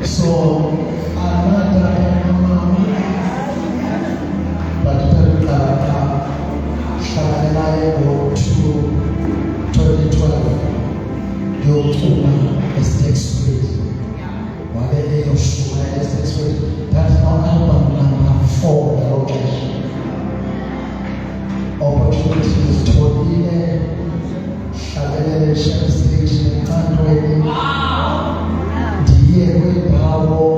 So another but to 2012 your is next week. What the day of Shuma is next week. That's not album number 4 the location. Opportunities to be a station and Power,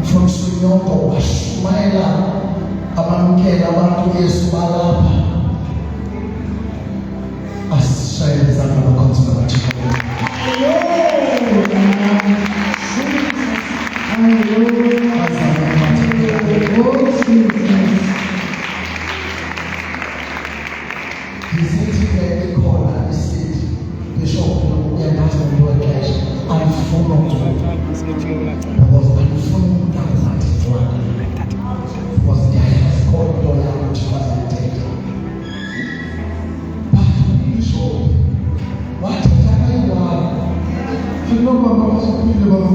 from Sunyoko, Shumaila, Amamkela, Bantu Yesu Balapa, as Shayla Zama Conservative. He's sitting at the corner, he's sitting, the shop, we are not on the work, I'm full of joy. Was the highest court lawyer which was intended. But you show what is happening now? You know what was happening about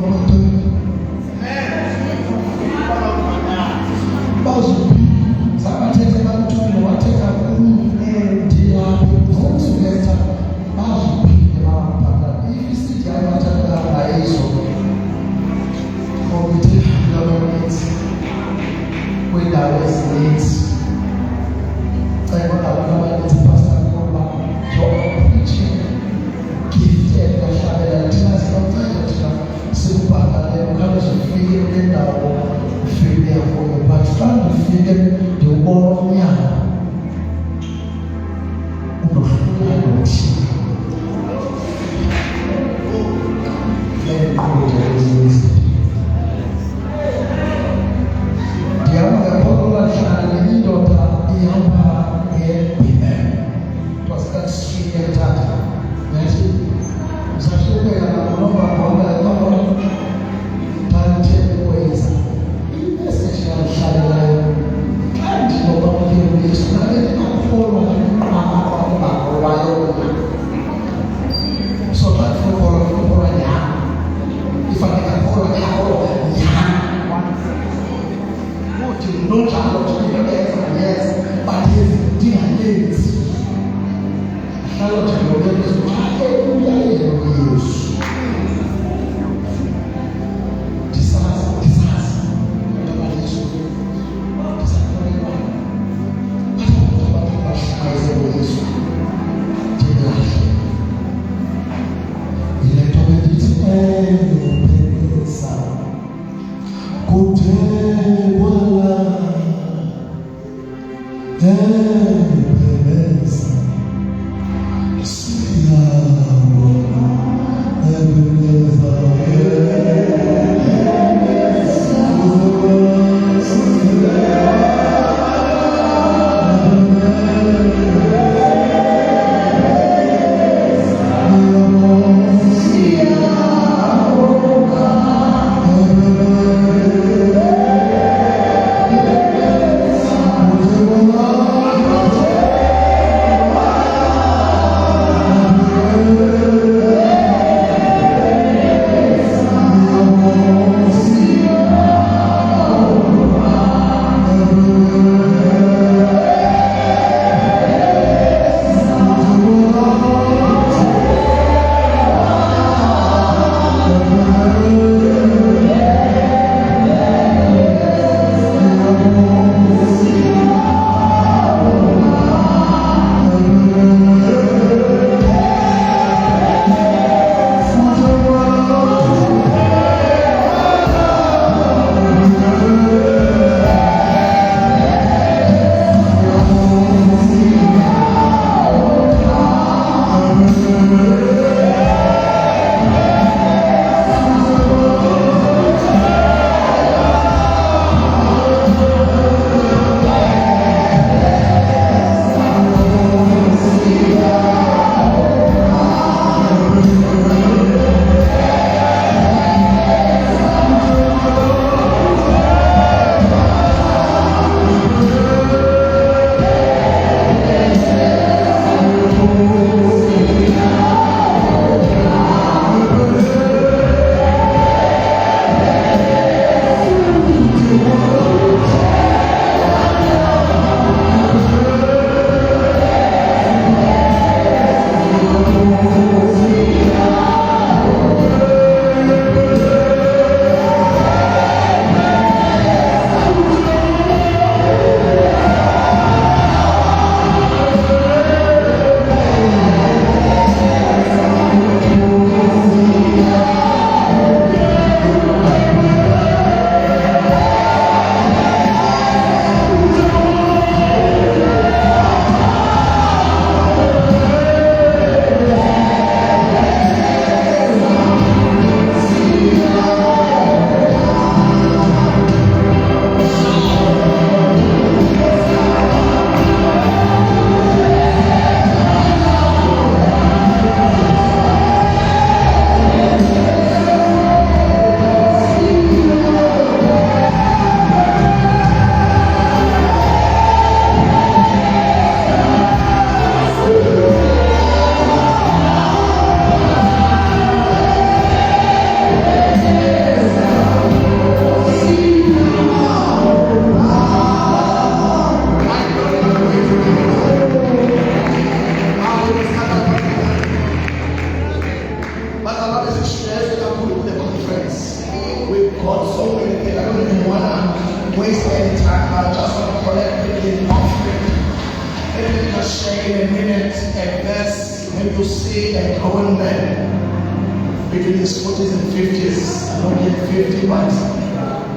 just share in a minute a verse when you see a grown man between his 40s and 50s. I'm not yet 50, but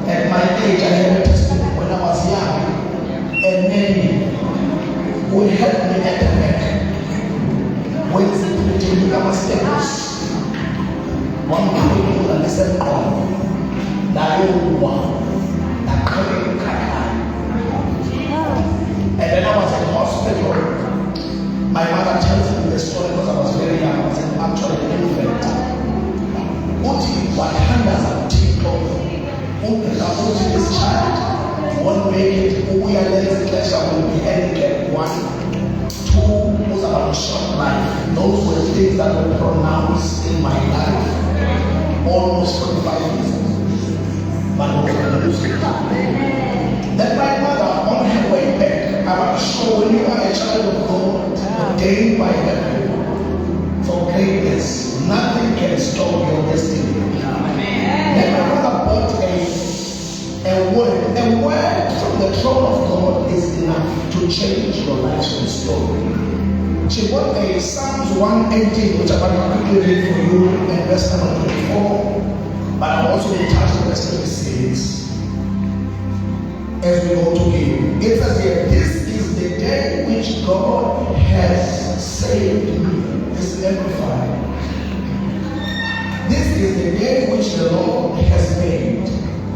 at my age I had a testimony when I was young. A nanny would help me at the neck. When he became a staples, one people and listen on. Now you want that coming car. And then I was in the hospital. My mother tells me the story because I was very young. I was actually an infant. What handles are this child won't make it. We are letting will be handicapped. 1, 2 was about a short life. Those were things that were pronounced in my life almost 45 years ago. But then my mother, on her way back, I want to show when you are a child of God, ordained by heaven for greatness, nothing can stop your destiny. Then my mother bought a word. A word from the throne of God is enough to change your life's story. She bought a Psalms 118, which I'm going to quickly read for you, and verse number 24. But I'm also going to touch on verse 26 as we go to him. It says here, this is the day which God has saved me. This is amplified. This is the day which the Lord has made.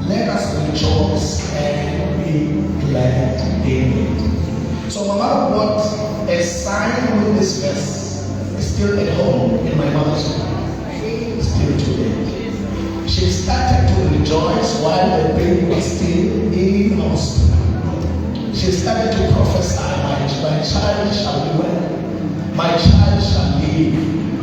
Let us rejoice and be glad in it. So my mother bought a sign with this verse. It's still at home in my mother's room. Still today. She started to rejoice while the baby was still in hospital. She started to prophesy, my child shall be well. My child shall live.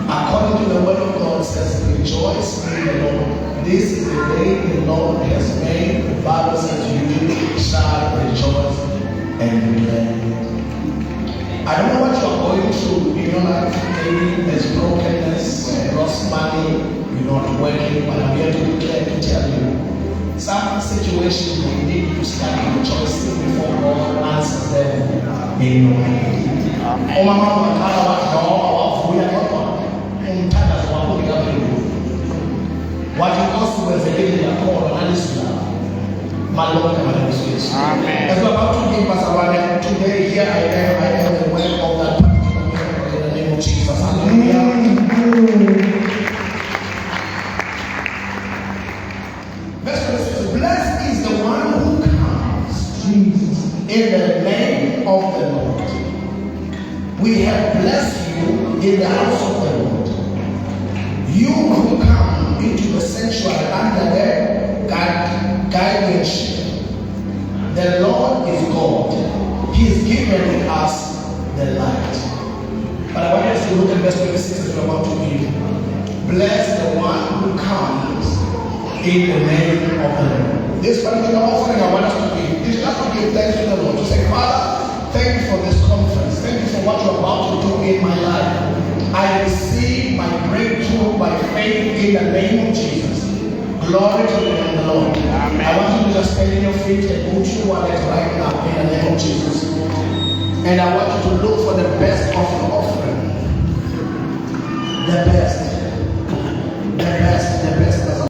According to the word of God says, rejoice in the Lord. This is the day the Lord has made. The Bible says you shall rejoice and be glad. I don't know what you are going through in your life. Maybe there's brokenness, lost money, you're not working, but I'm here to declare to tell you. Some situations we need to start rejoicing before God answers them in your life. Oh, mama, we are not as we're about to give us a word today, here I am the word of that particular in the name of Jesus. Hallelujah. Verse 26, blessed is the one who comes in the name of the Lord. We have blessed you in the house of the Lord. You who come into the sanctuary under the guidance. The Lord is God. He is giving us the light. But I want us to look at verse 26 as we're about to read. Bless the one who comes in the name of the Lord. This particular offering I want us to give is just to give thanks to the Lord. To say, Father, thank you for this conference. Thank you for what you're about to do in my life. I receive my breakthrough by faith in the name of Jesus. Glory to the name of the Lord. Amen. I want you to just stand in your feet and put your wallet right now in the name of Jesus. And I want you to look for the best of your offering. The best.